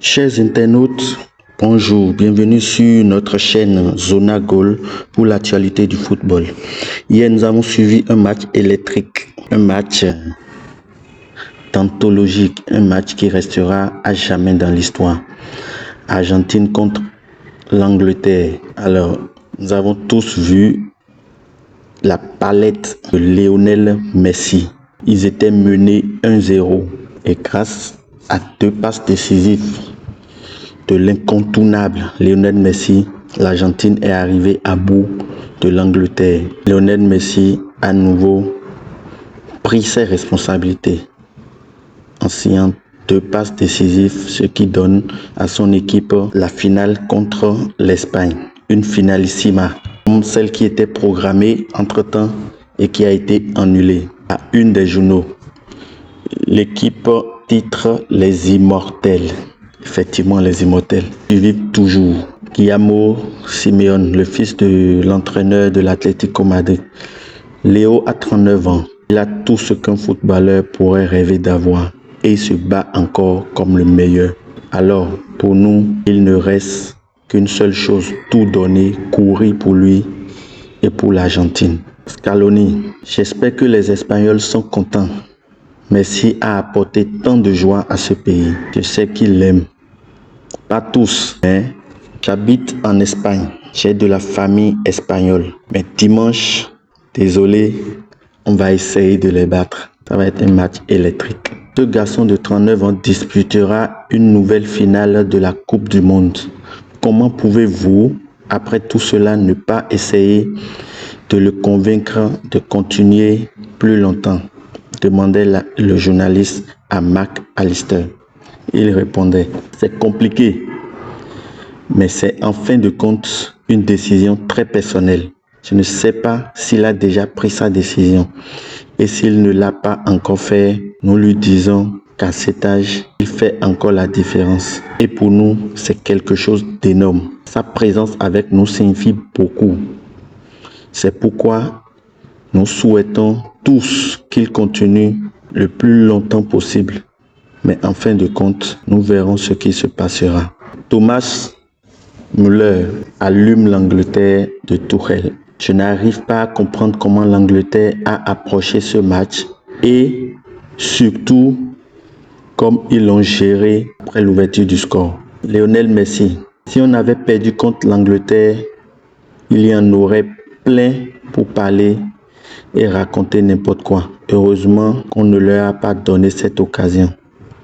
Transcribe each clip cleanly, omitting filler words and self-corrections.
Chers internautes, bonjour, bienvenue sur notre chaîne Zona Goal pour l'actualité du football. Hier, nous avons suivi un match électrique, un match d'anthologique, un match qui restera à jamais dans l'histoire. Argentine contre l'Angleterre. Alors, nous avons tous vu la palette de Lionel Messi. Ils étaient menés 1-0 et grâce à 2 passes décisives de l'incontournable Lionel Messi, l'Argentine est arrivée à bout de l'Angleterre. Lionel Messi a à nouveau pris ses responsabilités en signant 2 passes décisives, ce qui donne à son équipe la finale contre l'Espagne. Une finalissima, comme celle qui était programmée entre-temps et qui a été annulée. À une des journaux, l'équipe titre Les Immortels. Effectivement, les Immortels. Ils vivent toujours. Guillermo Simeone, le fils de l'entraîneur de l'Atlético Madrid. Léo a 39 ans. Il a tout ce qu'un footballeur pourrait rêver d'avoir. Et il se bat encore comme le meilleur. Alors, pour nous, il ne reste qu'une seule chose, tout donner, courir pour lui et pour l'Argentine. Scaloni, j'espère que les Espagnols sont contents. Messi a apporté tant de joie à ce pays. Je sais qu'il l'aime. Pas tous, mais j'habite en Espagne. J'ai de la famille espagnole. Mais dimanche, désolé, on va essayer de les battre. Ça va être un match électrique. Ce garçon de 39 ans disputera une nouvelle finale de la Coupe du Monde. Comment pouvez-vous, après tout cela, ne pas essayer de le convaincre de continuer plus longtemps? Demandait le journaliste à Mac Allister. Il répondait, c'est compliqué, mais c'est en fin de compte une décision très personnelle. Je ne sais pas s'il a déjà pris sa décision et s'il ne l'a pas encore fait, nous lui disons qu'à cet âge, il fait encore la différence. Et pour nous, c'est quelque chose d'énorme. Sa présence avec nous signifie beaucoup. C'est pourquoi nous souhaitons tous qu'il continue le plus longtemps possible. Mais en fin de compte, nous verrons ce qui se passera. Thomas Müller allume l'Angleterre de Tuchel. Je n'arrive pas à comprendre comment l'Angleterre a approché ce match et surtout comme ils l'ont géré après l'ouverture du score. Lionel Messi, si on avait perdu contre l'Angleterre, il y en aurait plein pour parler et raconter n'importe quoi. Heureusement qu'on ne leur a pas donné cette occasion.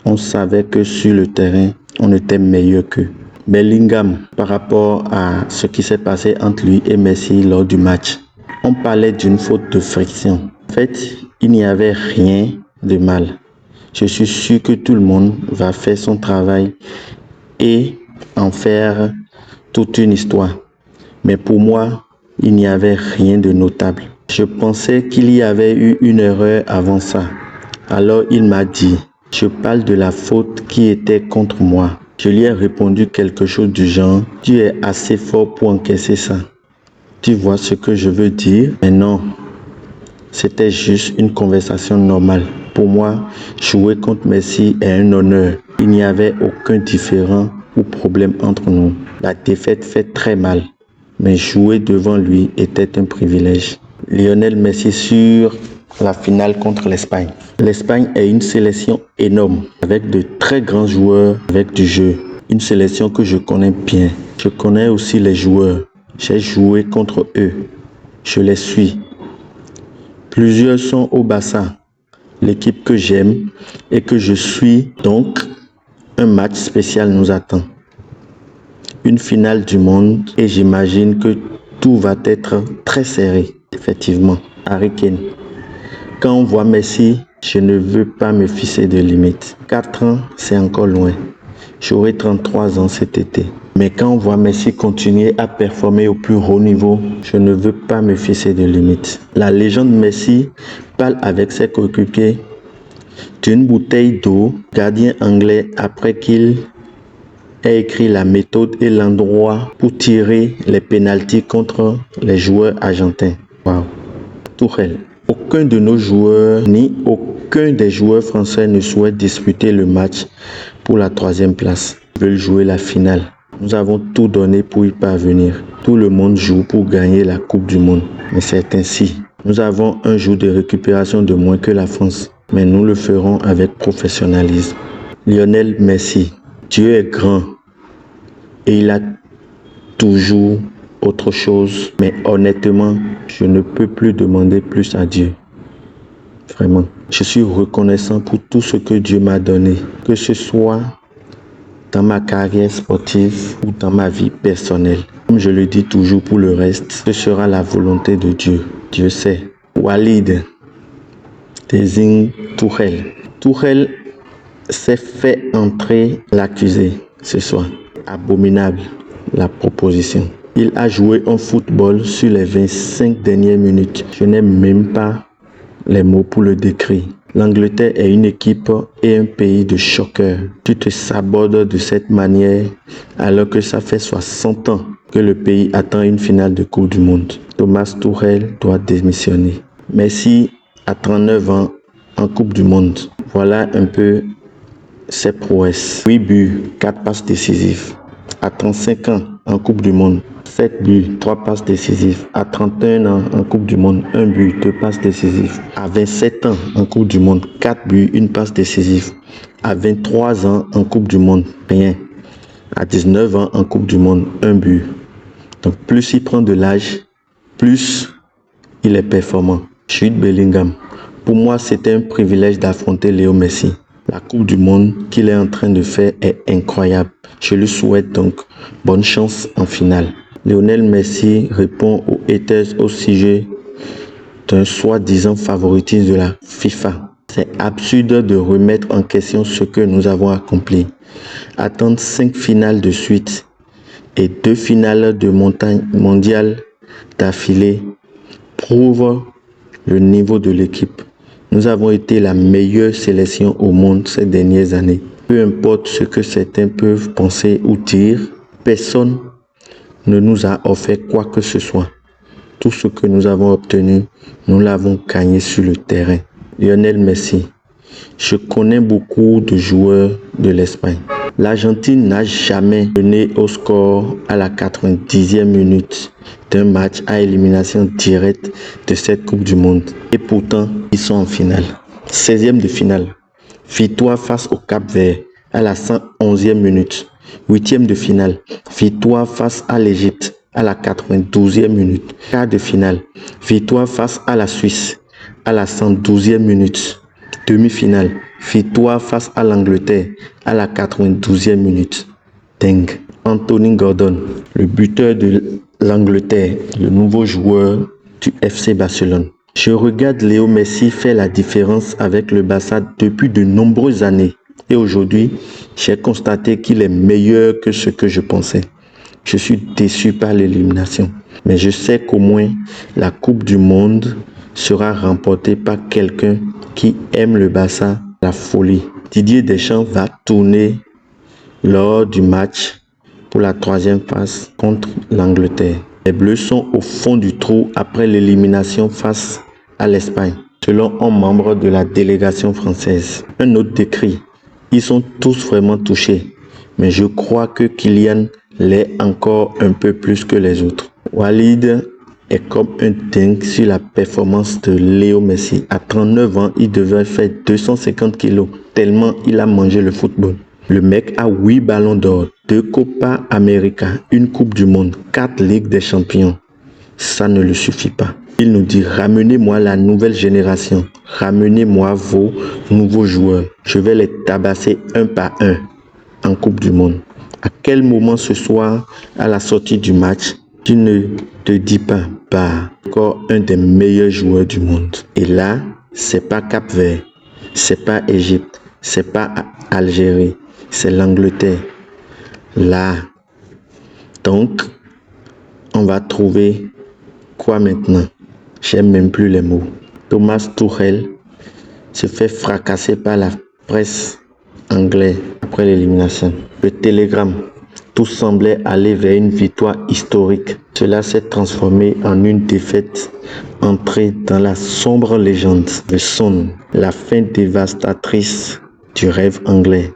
On savait que sur le terrain, on était meilleur qu'eux. Bellingham, par rapport à ce qui s'est passé entre lui et Messi lors du match, on parlait d'une faute de friction. En fait, il n'y avait rien de mal. Je suis sûr que tout le monde va faire son travail et en faire toute une histoire. Mais pour moi, il n'y avait rien de notable. Je pensais qu'il y avait eu une erreur avant ça. Alors il m'a dit, je parle de la faute qui était contre moi. Je lui ai répondu quelque chose du genre, tu es assez fort pour encaisser ça. Tu vois ce que je veux dire? Mais non, c'était juste une conversation normale. Pour moi, jouer contre Messi est un honneur. Il n'y avait aucun différend ou problème entre nous. La défaite fait très mal, mais jouer devant lui était un privilège. Lionel Messi sur la finale contre l'Espagne. L'Espagne est une sélection énorme, avec de très grands joueurs, avec du jeu. Une sélection que je connais bien. Je connais aussi les joueurs. J'ai joué contre eux. Je les suis. Plusieurs sont au Barça, l'équipe que j'aime et que je suis. Donc, un match spécial nous attend. Une finale du monde et j'imagine que tout va être très serré. Effectivement, Harry Kane. Quand on voit Messi, je ne veux pas me fixer de limite. 4 ans, c'est encore loin. J'aurai 33 ans cet été. Mais quand on voit Messi continuer à performer au plus haut niveau, je ne veux pas me fixer de limite. La légende Messi parle avec ses coéquipiers d'une bouteille d'eau, gardien anglais, après qu'il ait écrit la méthode et l'endroit pour tirer les pénaltys contre les joueurs argentins. Wow. Tuchel. Aucun de nos joueurs ni aucun des joueurs français ne souhaite disputer le match pour la 3e place. veulent jouer la finale. Nous avons tout donné pour y parvenir. Tout le monde joue pour gagner la Coupe du Monde. Mais c'est ainsi. Nous avons un jour de récupération de moins que la France. Mais nous le ferons avec professionnalisme. Lionel Messi. Dieu est grand. Et il a toujours autre chose. Mais honnêtement, je ne peux plus demander plus à Dieu. Vraiment. Je suis reconnaissant pour tout ce que Dieu m'a donné. Que ce soit dans ma carrière sportive ou dans ma vie personnelle. Comme je le dis toujours, pour le reste, ce sera la volonté de Dieu. Dieu sait. Walid désigne Tourelle. Tourelle s'est fait entrer l'accusé ce soir. Abominable la proposition. Il a joué en football sur les 25 dernières minutes. Je n'ai même pas les mots pour le décrire. L'Angleterre est une équipe et un pays de choqueurs. Tu te sabordes de cette manière alors que ça fait 60 ans que le pays attend une finale de Coupe du Monde. Thomas Tuchel doit démissionner. Messi a 39 ans en Coupe du Monde. Voilà un peu ses prouesses. 8 buts, 4 passes décisives. À 35 ans en Coupe du Monde, 7 buts, 3 passes décisives. À 31 ans en Coupe du Monde, 1 but, 2 passes décisives. À 27 ans en Coupe du Monde, 4 buts, 1 passe décisive. À 23 ans en Coupe du Monde, rien. À 19 ans en Coupe du Monde, 1 but. Donc plus il prend de l'âge, plus il est performant. Jude Bellingham. Pour moi, c'était un privilège d'affronter Léo Messi. La Coupe du Monde qu'il est en train de faire est incroyable. Je lui souhaite donc bonne chance en finale. Lionel Messi répond aux haters au sujet d'un soi-disant favoritisme de la FIFA. C'est absurde de remettre en question ce que nous avons accompli. Attendre 5 finales de suite et 2 finales de mondial d'affilée prouve le niveau de l'équipe. Nous avons été la meilleure sélection au monde ces dernières années. Peu importe ce que certains peuvent penser ou dire, personne ne nous a offert quoi que ce soit. Tout ce que nous avons obtenu, nous l'avons gagné sur le terrain. Lionel Messi. Je connais beaucoup de joueurs de l'Espagne. L'Argentine n'a jamais mené au score à la 90e minute d'un match à élimination directe de cette Coupe du Monde. Et pourtant, ils sont en finale. 16e de finale. Victoire face au Cap-Vert à la 111e minute. 8e de finale. Victoire face à l'Égypte à la 92e minute. Quart de finale. Victoire face à la Suisse à la 112e minute. Demi-finale. Victoire face à l'Angleterre à la 92e minute. Dingue. Anthony Gordon, le buteur de l'Angleterre, le nouveau joueur du FC Barcelone. Je regarde Léo Messi faire la différence avec le Barça depuis de nombreuses années. Et aujourd'hui, j'ai constaté qu'il est meilleur que ce que je pensais. Je suis déçu par l'élimination. Mais je sais qu'au moins, la Coupe du Monde sera remportée par quelqu'un qui aime le Barça à la folie. Didier Deschamps va tourner lors du match pour la 3e phase contre l'Angleterre. Les Bleus sont au fond du trou après l'élimination face à l'Espagne, selon un membre de la délégation française. Un autre décrit, ils sont tous vraiment touchés, mais je crois que Kylian l'est encore un peu plus que les autres. Walid est comme un dingue sur la performance de Léo Messi. À 39 ans, il devait faire 250 kilos, tellement il a mangé le football. Le mec a 8 ballons d'or, 2 Copa América, une Coupe du Monde, 4 Ligues des Champions. Ça ne le suffit pas. Il nous dit, ramenez-moi la nouvelle génération, ramenez-moi vos nouveaux joueurs. Je vais les tabasser un par un en Coupe du Monde. À quel moment ce soir, à la sortie du match, tu ne te dis pas, bah, encore un des meilleurs joueurs du monde. Et là, c'est pas Cap-Vert, c'est pas Égypte, c'est pas Algérie, c'est l'Angleterre. Là, donc, on va trouver quoi maintenant? J'aime même plus les mots. Thomas Tuchel se fait fracasser par la presse anglaise après l'élimination. Le télégramme. Tout semblait aller vers une victoire historique. Cela s'est transformé en une défaite entrée dans la sombre légende de Son, la fin dévastatrice du rêve anglais.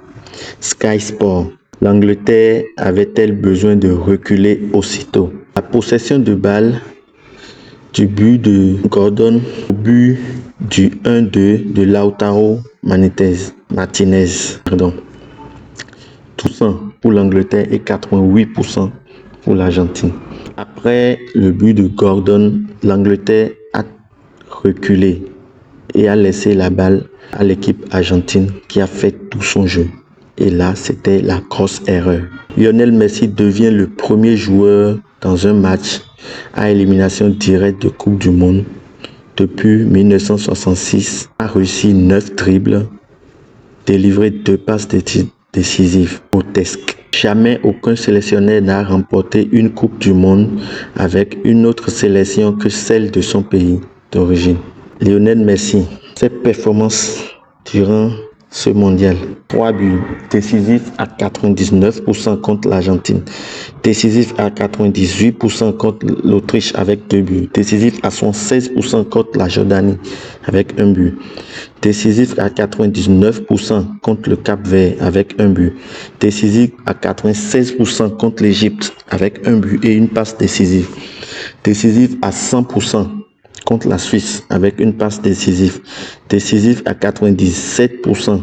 Sky Sport. L'Angleterre avait-elle besoin de reculer aussitôt? La possession de balle du but de Gordon au but du 1-2 de Lautaro Martinez. Tout ça pour l'Angleterre et 88% pour l'Argentine. Après le but de Gordon, l'Angleterre a reculé et a laissé la balle à l'équipe argentine qui a fait tout son jeu. Et là, c'était la grosse erreur. Lionel Messi devient le premier joueur dans un match à élimination directe de Coupe du Monde depuis 1966. Il a réussi 9 dribbles, délivré 2 passes décisives, grotesques. Jamais aucun sélectionneur n'a remporté une Coupe du Monde avec une autre sélection que celle de son pays d'origine. Lionel Messi, ses performances durant ce mondial: 3 buts, décisifs à 99% contre l'Argentine, décisif à 98% contre l'Autriche avec 2 buts, décisif à 76% contre la Jordanie avec 1 but, décisif à 99% contre le Cap-Vert avec 1 but, décisif à 96% contre l'Égypte avec 1 but et une passe décisive, décisif à 100% contre la Suisse avec une passe décisive, décisif à 97%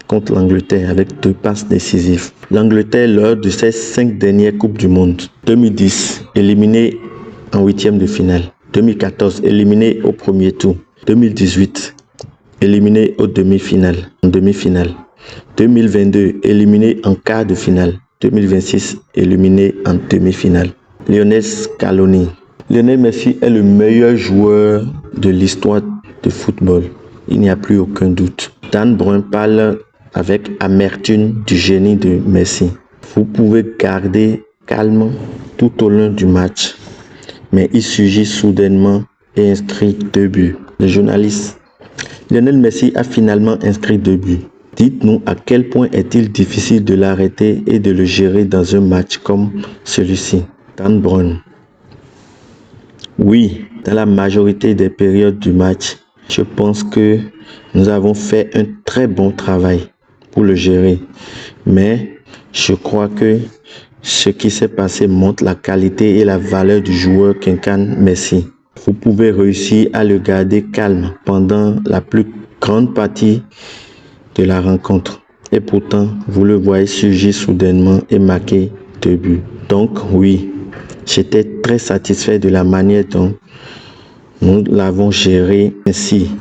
contre l'Angleterre avec 2 passes décisives. L'Angleterre, lors de ses 5 dernières Coupes du Monde: 2010, éliminé en 8e de finale; 2014, éliminé au premier tour; 2018, éliminé en demi-finale; 2022, éliminé en quart de finale; 2026, éliminé en demi-finale. Lionel Scaloni. Lionel Messi est le meilleur joueur de l'histoire de football. Il n'y a plus aucun doute. Dan Brun parle avec amertume du génie de Messi. Vous pouvez garder calme tout au long du match, mais il surgit soudainement et inscrit 2 buts. Le journaliste: Lionel Messi a finalement inscrit 2 buts. Dites-nous à quel point est-il difficile de l'arrêter et de le gérer dans un match comme celui-ci. Dan Brun: oui, dans la majorité des périodes du match, je pense que nous avons fait un très bon travail pour le gérer. Mais je crois que ce qui s'est passé montre la qualité et la valeur du joueur qu'incarne Messi. Vous pouvez réussir à le garder calme pendant la plus grande partie de la rencontre. Et pourtant, vous le voyez surgir soudainement et marquer 2 buts. Donc oui, j'étais très satisfait de la manière dont nous l'avons géré, ainsi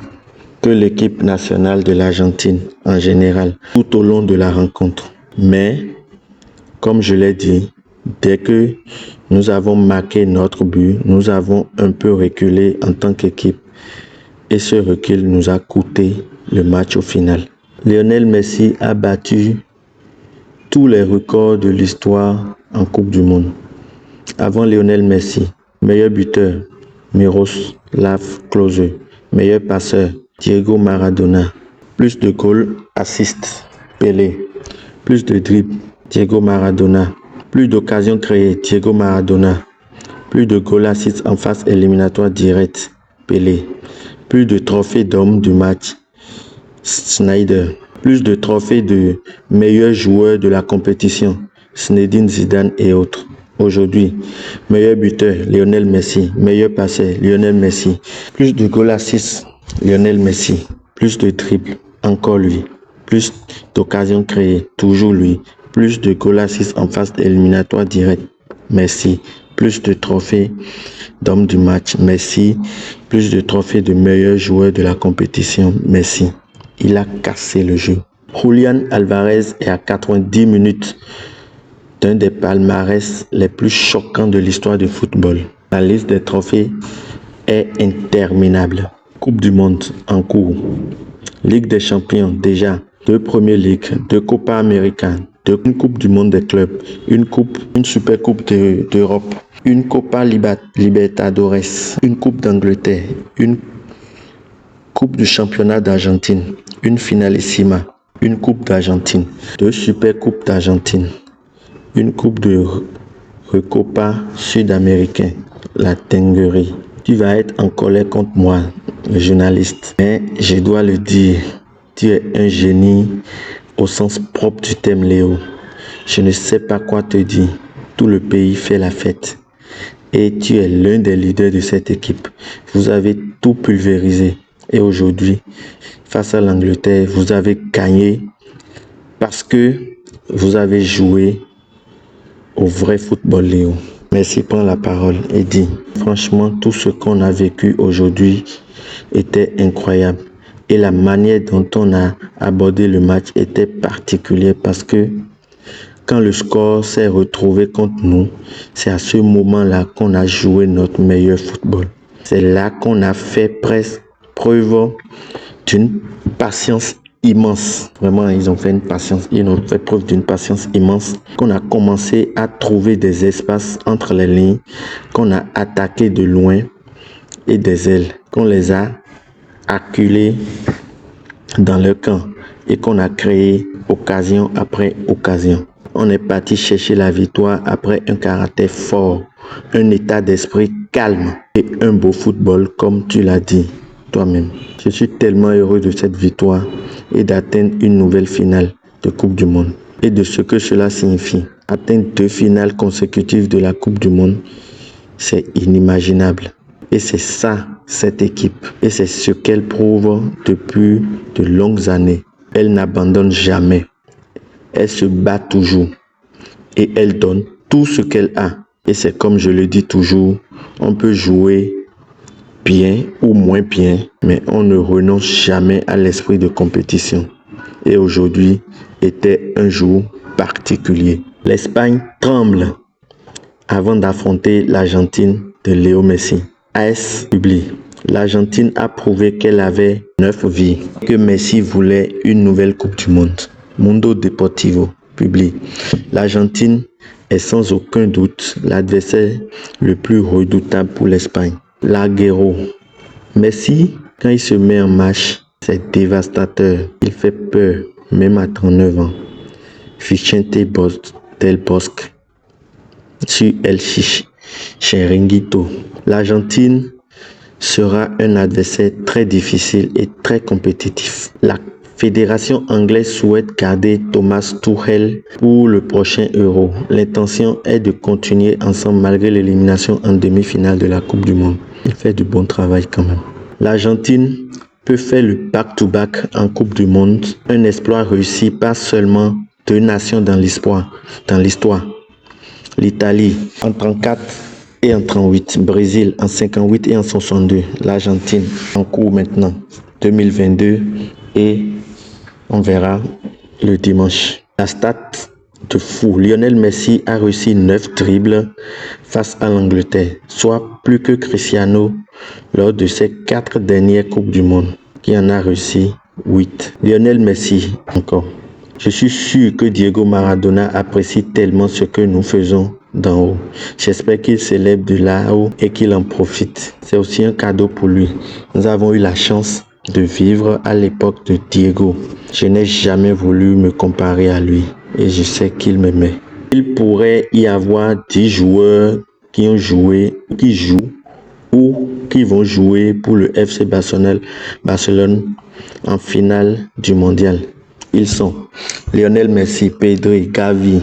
que l'équipe nationale de l'Argentine en général, tout au long de la rencontre. Mais, comme je l'ai dit, dès que nous avons marqué notre but, nous avons un peu reculé en tant qu'équipe. Et ce recul nous a coûté le match au final. Lionel Messi a battu tous les records de l'histoire en Coupe du Monde. Avant Lionel Messi, meilleur buteur, Miroslav Klose; meilleur passeur, Diego Maradona; plus de goals, assists, Pelé; plus de dribbles, Diego Maradona; plus d'occasions créées, Diego Maradona; plus de goals, assists en phase éliminatoire directe, Pelé; plus de trophées d'homme du match, Snyder; plus de trophées de meilleur joueur de la compétition, Zinedine Zidane et autres. Aujourd'hui, meilleur buteur, Lionel Messi; meilleur passeur, Lionel Messi; plus de goals assists, Lionel Messi; plus de dribbles, encore lui; plus d'occasions créées, toujours lui; plus de goals assists en phase éliminatoire directe, Messi; plus de trophées d'homme du match, Messi; plus de trophées de meilleur joueur de la compétition, Messi. Il a cassé le jeu. Julián Álvarez est à 90 minutes d'un des palmarès les plus choquants de l'histoire du football. La liste des trophées est interminable. Coupe du Monde en cours, Ligue des Champions déjà, 2 Premier League, 2 Copa América, une Coupe du Monde des clubs, une Super Coupe d'Europe, une Copa Libertadores, une Coupe d'Angleterre, une Coupe du championnat d'Argentine, une Finalissima, une Coupe d'Argentine, 2 Super Coupes d'Argentine, une Coupe de Recopa sud-américain, la dinguerie. Tu vas être en colère contre moi, le journaliste, mais je dois le dire, tu es un génie au sens propre du terme, Léo. Je ne sais pas quoi te dire. Tout le pays fait la fête. Et tu es l'un des leaders de cette équipe. Vous avez tout pulvérisé. Et aujourd'hui, face à l'Angleterre, vous avez gagné parce que vous avez joué au vrai football, Léo. Merci, prends la parole et dis. Franchement, tout ce qu'on a vécu aujourd'hui était incroyable. Et la manière dont on a abordé le match était particulière parce que quand le score s'est retrouvé contre nous, c'est à ce moment-là qu'on a joué notre meilleur football. C'est là qu'on a fait presque preuve d'une patience immense. Vraiment, ils ont fait preuve d'une patience immense. Qu'on a commencé à trouver des espaces entre les lignes, qu'on a attaqué de loin et des ailes, qu'on les a acculés dans leur camp et qu'on a créé occasion après occasion. On est parti chercher la victoire après un caractère fort, un état d'esprit calme et un beau football comme tu l'as dit toi-même. Je suis tellement heureux de cette victoire et d'atteindre une nouvelle finale de Coupe du Monde et de ce que cela signifie. Atteindre 2 finales consécutives de la Coupe du Monde, c'est inimaginable. Et c'est ça, cette équipe. Et c'est ce qu'elle prouve depuis de longues années. Elle n'abandonne jamais. Elle se bat toujours. Et elle donne tout ce qu'elle a. Et c'est comme je le dis toujours, on peut jouer bien ou moins bien, mais on ne renonce jamais à l'esprit de compétition. Et aujourd'hui était un jour particulier. L'Espagne tremble avant d'affronter l'Argentine de Léo Messi. AS publie. L'Argentine a prouvé qu'elle avait 9 vies, que Messi voulait une nouvelle Coupe du Monde. Mundo Deportivo publie. L'Argentine est sans aucun doute l'adversaire le plus redoutable pour l'Espagne. Larguero. Messi, quand il se met en marche, c'est dévastateur. Il fait peur, même à 39 ans. Vicente del Bosque sur El Chiringuito. L'Argentine sera un adversaire très difficile et très compétitif. La fédération anglaise souhaite garder Thomas Tuchel pour le prochain Euro. L'intention est de continuer ensemble malgré l'élimination en demi-finale de la Coupe du Monde. Il fait du bon travail quand même. L'Argentine peut faire le back-to-back en Coupe du Monde, un exploit réussi par seulement 2 nations dans l'histoire. L'Italie en 34 et en 38, Brésil en 58 et en 62, l'Argentine en cours maintenant, 2022 et on verra le dimanche. La stat de fou, Lionel Messi a réussi 9 dribbles face à l'Angleterre, soit plus que Cristiano lors de ses 4 dernières Coupes du Monde, qui en a réussi 8. Lionel Messi encore. Je suis sûr que Diego Maradona apprécie tellement ce que nous faisons d'en haut. J'espère qu'il célèbre de là-haut et qu'il en profite. C'est aussi un cadeau pour lui. Nous avons eu la chance de vivre à l'époque de Diego. Je n'ai jamais voulu me comparer à lui et je sais qu'il m'aimait. Il pourrait y avoir 10 joueurs qui jouent ou qui vont jouer pour le FC Barcelone en finale du mondial. Ils sont Lionel Messi, Pedri, Gavi,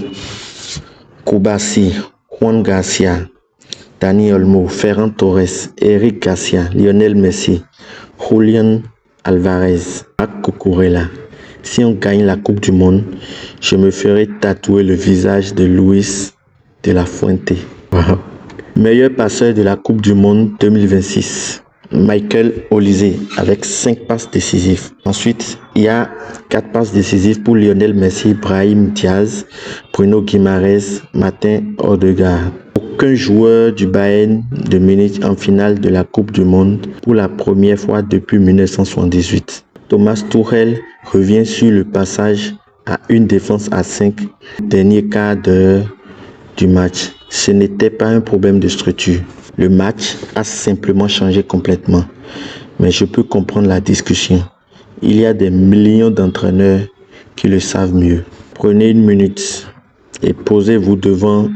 Kubasi, Juan Garcia, Dani Olmo, Ferran Torres, Eric Garcia, Lionel Messi, Julián Álvarez, Marc Cucurella. Si on gagne la Coupe du Monde, je me ferai tatouer le visage de Luis de la Fuente. Wow. Meilleur passeur de la Coupe du Monde 2026. Michael Olise avec 5 passes décisives. Ensuite, il y a 4 passes décisives pour Lionel Messi, Brahim Diaz, Bruno Guimaraes, Martin Odegaard. Aucun joueur du Bayern de Munich en finale de la Coupe du Monde pour la première fois depuis 1978. Thomas Tuchel revient sur le passage à une défense à 5, dernier quart d'heure du match. Ce n'était pas un problème de structure. Le match a simplement changé complètement. Mais je peux comprendre la discussion. Il y a des millions d'entraîneurs qui le savent mieux. Prenez une minute et posez-vous devant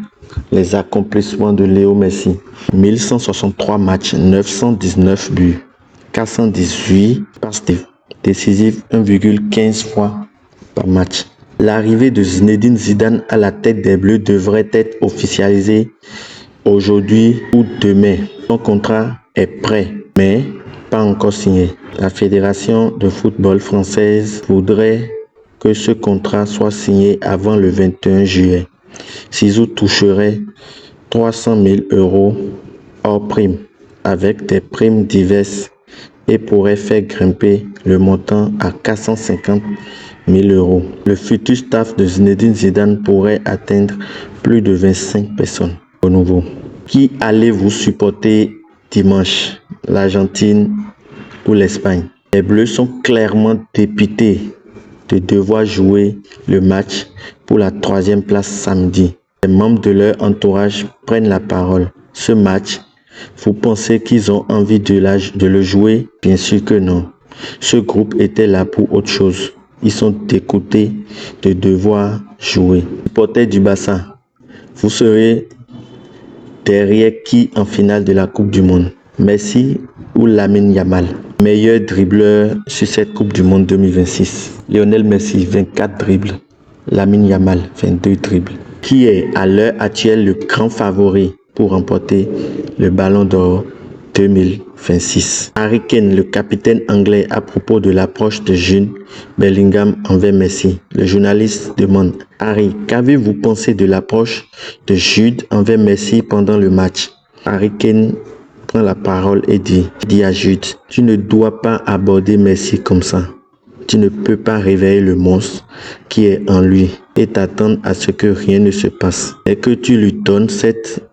les accomplissements de Léo Messi. 1163 matchs, 919 buts, 418 passes décisives, 1,15 fois par match. L'arrivée de Zinedine Zidane à la tête des Bleus devrait être officialisée aujourd'hui ou demain. Son contrat est prêt, mais pas encore signé. La Fédération de football française voudrait que ce contrat soit signé avant le 21 juillet. Zizou toucherait 300 000 € hors prime, avec des primes diverses, et pourrait faire grimper le montant à 450 000 €. Le futur staff de Zinedine Zidane pourrait atteindre plus de 25 personnes au nouveau. Qui allez-vous supporter dimanche? L'Argentine ou l'Espagne? Les Bleus sont clairement dépités de devoir jouer le match pour la 3e place samedi. Les membres de leur entourage prennent la parole. Ce match, vous pensez qu'ils ont envie de le jouer? Bien sûr que non. Ce groupe était là pour autre chose. Ils sont dégoûtés de devoir jouer. Supporters du Barça, vous serez derrière qui en finale de la Coupe du Monde? Messi ou Lamine Yamal? Meilleur dribbleur sur cette Coupe du Monde 2026. Lionel Messi, 24 dribbles. Lamine Yamal, 22 dribbles. Qui est à l'heure actuelle le grand favori pour remporter le Ballon d'Or 2026? Harry Kane, le capitaine anglais, à propos de l'approche de Jude Bellingham envers Messi. Le journaliste demande: Harry, qu'avez-vous pensé de l'approche de Jude envers Messi pendant le match? Harry Kane prend la parole et dit à Jude: tu ne dois pas aborder Messi comme ça. Tu ne peux pas réveiller le monstre qui est en lui et t'attendre à ce que rien ne se passe. Et que tu lui donnes cette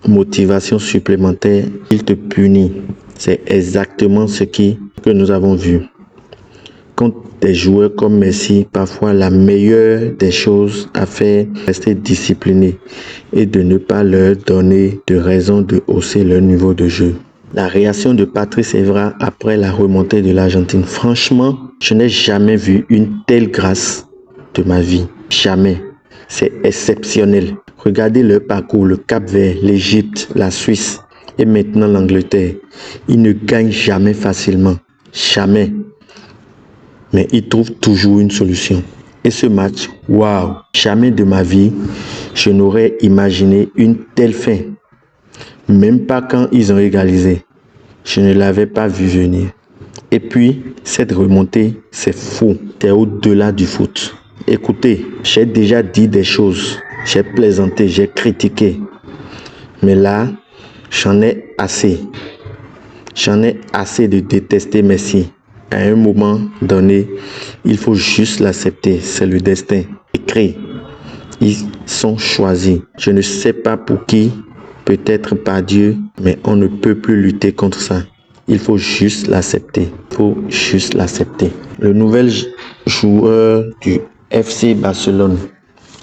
motivation supplémentaire, il te punit. C'est exactement ce que nous avons vu. Quand des joueurs comme Messi, parfois la meilleure des choses à faire, rester discipliné et de ne pas leur donner de raison de hausser leur niveau de jeu. La réaction de Patrice Evra après la remontée de l'Argentine. Franchement, je n'ai jamais vu une telle grâce de ma vie. Jamais. C'est exceptionnel. Regardez leur parcours, le Cap-Vert, l'Égypte, la Suisse et maintenant l'Angleterre. Ils ne gagnent jamais facilement. Jamais. Mais ils trouvent toujours une solution. Et ce match, waouh! Jamais de ma vie, je n'aurais imaginé une telle fin. Même pas quand ils ont égalisé. Je ne l'avais pas vu venir. Et puis, cette remontée, c'est fou. C'est au-delà du foot. Écoutez, j'ai déjà dit des choses. J'ai plaisanté, j'ai critiqué. Mais là, j'en ai assez. J'en ai assez de détester Messi. À un moment donné, il faut juste l'accepter. C'est le destin. Écrit. Ils sont choisis. Je ne sais pas pour qui, peut-être par Dieu, mais on ne peut plus lutter contre ça. Il faut juste l'accepter. Il faut juste l'accepter. Le nouvel joueur du FC Barcelone,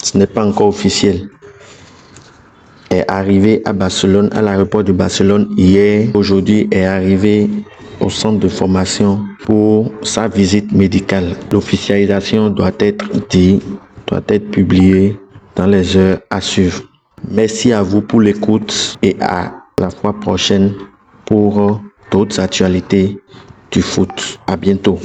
ce n'est pas encore officiel, est arrivé à Barcelone, à l'aéroport de Barcelone hier. Aujourd'hui est arrivé au centre de formation pour sa visite médicale. L'officialisation doit être publiée dans les heures à suivre. Merci à vous pour l'écoute et à la fois prochaine pour d'autres actualités du foot. À bientôt.